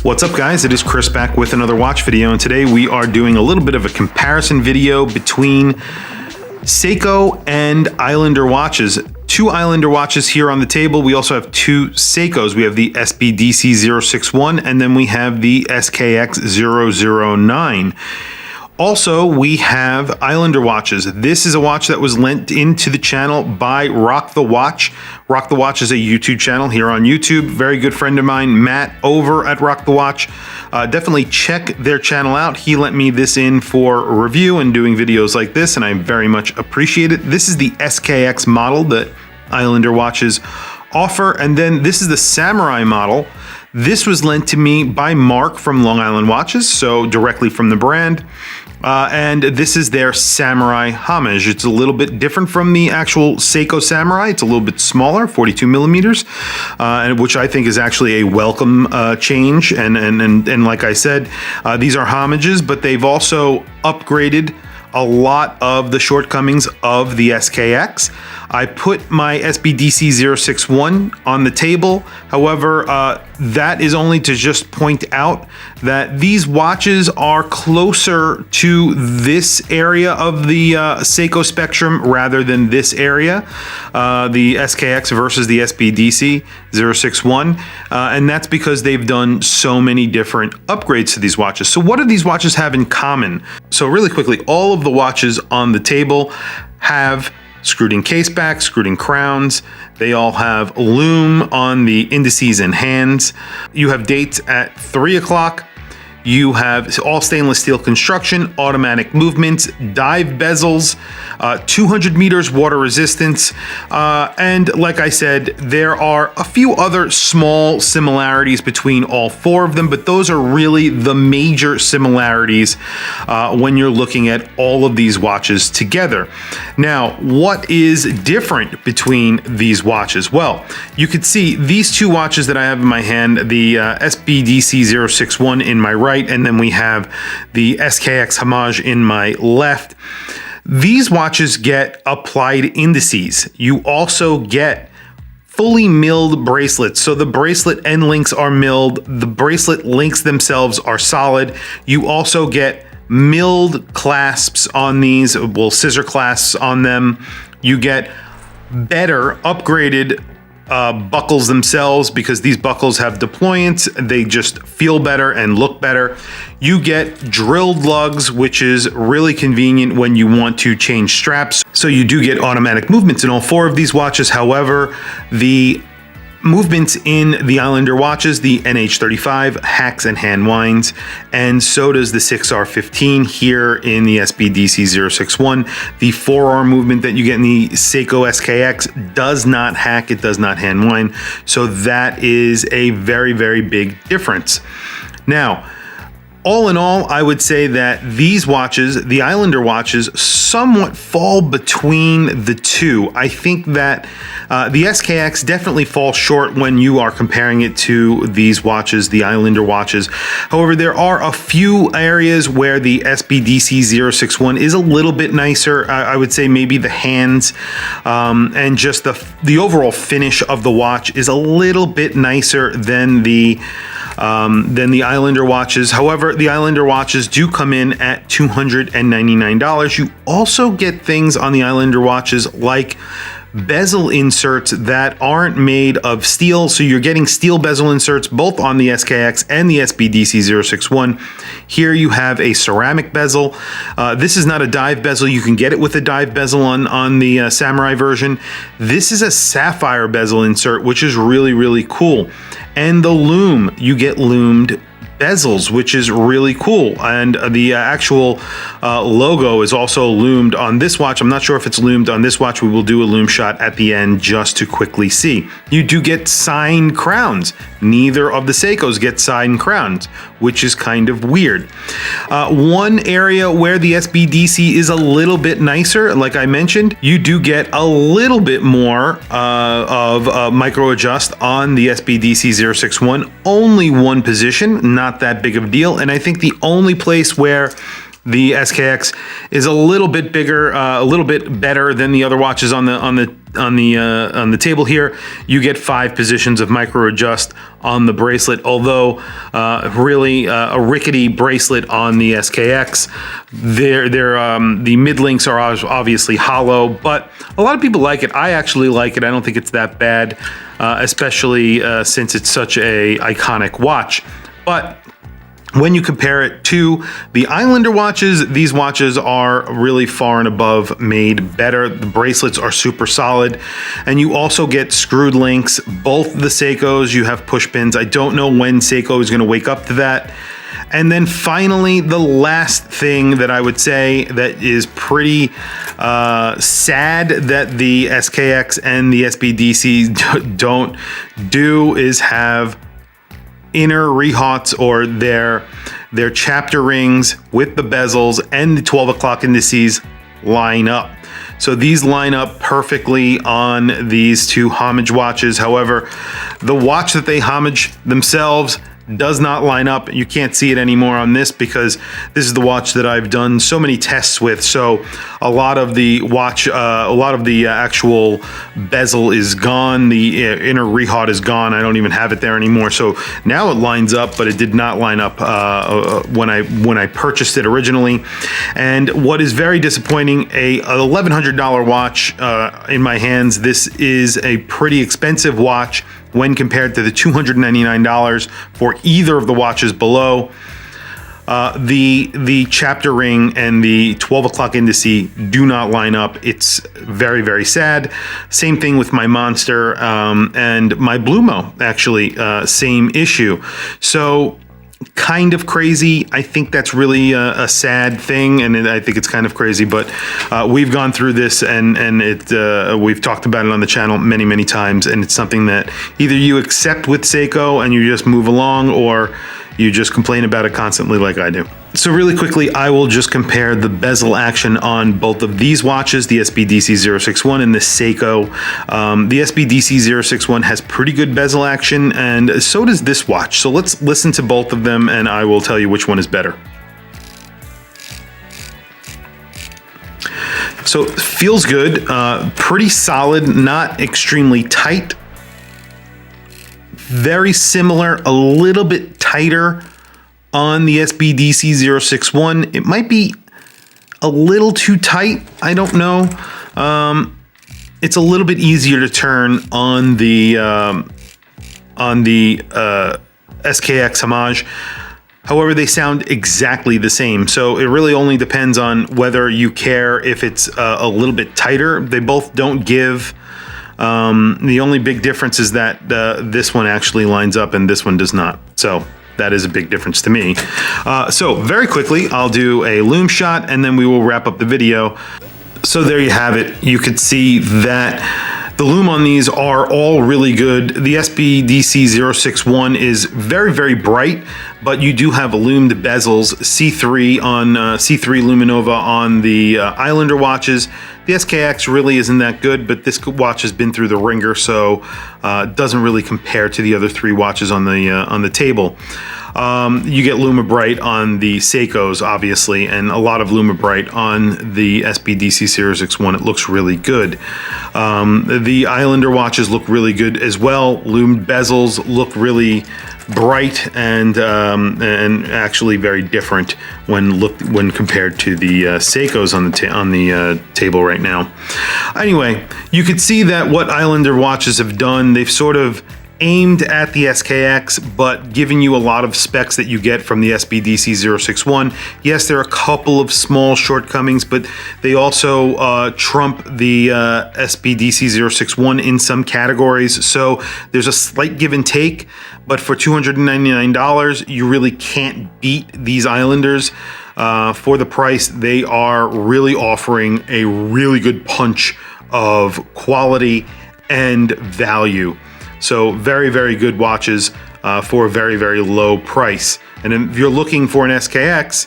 What's up guys, it is Chris back with another watch video, and today we are doing a little bit of a comparison video between Seiko and Islander watches. Two Islander watches here on the table. We also have two Seikos. We have the SBDC061 and then we have the SKX009. Also, we have Islander watches. This is a watch that was lent into the channel by Rock the Watch. Rock the Watch is a YouTube channel here on YouTube. Very good friend of mine, Matt, over at Rock the Watch. Definitely check their channel out. He lent me this in for a review and doing videos like this, and I very much appreciate it. This is the SKX model that Islander watches offer, and then this is the Samurai model. This was lent to me by Marc from Long Island Watches, so directly from the brand. And this is their Samurai Homage. It's a little bit different from the actual Seiko Samurai. It's a little bit smaller, 42 millimeters, which I think is actually a welcome change. And like I said, these are homages, but they've also upgraded a lot of the shortcomings of the SKX. I put my SBDC061 on the table. However, that is only to just point out that these watches are closer to this area of the Seiko spectrum rather than this area, the SKX versus the SBDC061. And that's because they've done so many different upgrades to these watches. So what do these watches have in common? So really quickly, all of the watches on the table have screwed-in case back, screwed-in crowns. They all have lume on the indices and hands. You have dates at 3 o'clock. You have all stainless steel construction, automatic movements, dive bezels, 200 meters water resistance. And like I said, there are a few other small similarities between all four of them, but those are really the major similarities when you're looking at all of these watches together. Now, what is different between these watches? Well, you could see these two watches that I have in my hand, the SBDC061 in my right, and then we have the SKX Homage in my left. These watches get applied indices. You also get fully milled bracelets. So the bracelet end links are milled. The bracelet links themselves are solid. You also get milled clasps on these, well, scissor clasps on them. You get better upgraded buckles themselves because these buckles have deployants. They just feel better and look better. You get drilled lugs, which is really convenient when you want to change straps. So you do get automatic movements in all four of these watches. However, the movements in the Islander watches, the NH35 hacks and hand winds, and so does the 6R15 here in the SBDC061. The forearm movement that you get in the Seiko SKX does not hack, it does not hand wind, so that is a very, very big difference. Now, all in all, I would say that these watches, the Islander watches, somewhat fall between the two. I think that the SKX definitely falls short when you are comparing it to these watches, the Islander watches. However, there are a few areas where the SBDC061 is a little bit nicer. I would say maybe the hands and just the overall finish of the watch is a little bit nicer than the Islander watches. However, the Islander watches do come in at $299. You also get things on the Islander watches like bezel inserts that aren't made of steel. So you're getting steel bezel inserts both on the SKX and the SBDC061. Here you have a ceramic bezel. This is not a dive bezel. You can get it with a dive bezel on the Samurai version. This is a sapphire bezel insert, which is really, really cool. And the lume, you get lumed bezels, which is really cool. And the actual logo is also loomed on this watch. I'm not sure if it's loomed on this watch. We will do a loom shot at the end just to quickly see. You do get signed crowns. Neither of the Seikos get signed crowns, which is kind of weird. One area where the SBDC is a little bit nicer, like I mentioned, you do get a little bit more of micro adjust on the SBDC061. Only one position, not that big of a deal. And I think the only place where the SKX is a little bit bigger, a little bit better than the other watches on the the table here, you get 5 positions of micro adjust on the bracelet. Although really a rickety bracelet on the SKX. The mid links are obviously hollow, but a lot of people like it. I actually like it. I don't think it's that bad, especially since it's such a iconic watch. But when you compare it to the Islander watches, these watches are really far and above made better. The bracelets are super solid, and you also get screwed links. Both the Seikos, you have push pins. I don't know when Seiko is going to wake up to that. And then finally, the last thing that I would say that is pretty sad that the SKX and the SBDC don't do is have inner rehautes, or their chapter rings with the bezels and the 12 o'clock indices line up. So these line up perfectly on these 2 homage watches. However, the watch that they homage themselves does not line up. You can't see it anymore on this because this is the watch that I've done so many tests with. So a lot of the watch, a lot of the actual bezel is gone. The inner rehaut is gone. I don't even have it there anymore. So now it lines up, but it did not line up when I purchased it originally. And what is very disappointing, a $1,100 watch in my hands. This is a pretty expensive watch when compared to the $299 for either of the watches below. The chapter ring and the 12 o'clock indice do not line up. It's very, very sad. Same thing with my Monster and my Blumo, actually, same issue. So kind of crazy. I think that's really a sad thing, and I think it's kind of crazy, but we've gone through this, and we've talked about it on the channel many, many times, and it's something that either you accept with Seiko and you just move along, or you just complain about it constantly like I do. So really quickly, I will just compare the bezel action on both of these watches, the SBDC061 and the Seiko. The SBDC061 has pretty good bezel action, and so does this watch. So let's listen to both of them, and I will tell you which one is better. So it feels good, pretty solid, not extremely tight. Very similar, a little bit tighter on the SBDC061. It might be a little too tight. I don't know. It's a little bit easier to turn on the SKX Homage. However, they sound exactly the same. So it really only depends on whether you care if it's a little bit tighter. They both don't give. The only big difference is that this one actually lines up and this one does not. So that is a big difference to me. So very quickly, I'll do a lume shot and then we will wrap up the video. So there you have it. You could see that the lume on these are all really good. The SBDC061 is very, very bright, but you do have lumed bezels, C3 on C3 Luminova on the Islander watches. The SKX really isn't that good, but this watch has been through the ringer, so it doesn't really compare to the other 3 watches on the table. You get Lumibright on the Seikos, obviously, and a lot of Lumibright on the SBDC061. It looks really good. The Islander watches look really good as well. Lumed bezels look really bright and actually very different when compared to the Seikos on the table right now. Anyway, you could see that what Islander watches have done, they've sort of aimed at the SKX, but giving you a lot of specs that you get from the SBDC061. Yes, there are a couple of small shortcomings, but they also trump the SBDC061 in some categories. So there's a slight give and take, but for $299, you really can't beat these Islanders. For the price, they are really offering a really good punch of quality and value. So very, very good watches for a very, very low price. And if you're looking for an SKX,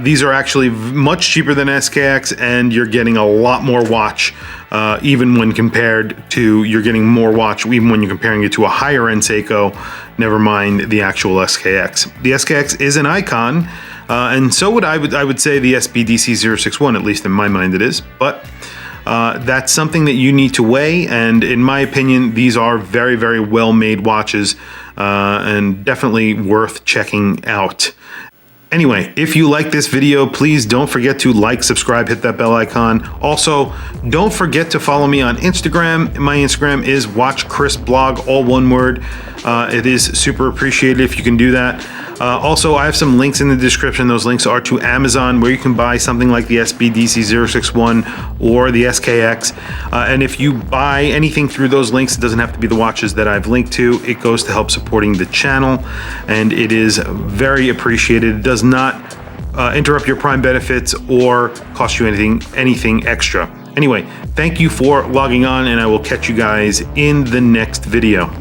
these are actually much cheaper than SKX, and you're getting a lot more watch, even when compared to, you're getting more watch even when you're comparing it to a higher end Seiko, never mind the actual SKX. The SKX is an icon, and so I would say the SBDC061, at least in my mind it is, but that's something that you need to weigh. And in my opinion, these are very, very well made watches, and definitely worth checking out. Anyway, if you like this video, please don't forget to like, subscribe, hit that bell icon. Also, don't forget to follow me on Instagram. My Instagram is WatchChrisBlog, all one word. It is super appreciated if you can do that. Also, I have some links in the description. Those links are to Amazon, where you can buy something like the SBDC061 or the SKX. And if you buy anything through those links, it doesn't have to be the watches that I've linked to. It goes to help supporting the channel, and it is very appreciated. It does not interrupt your Prime benefits or cost you anything extra. Anyway, thank you for logging on, and I will catch you guys in the next video.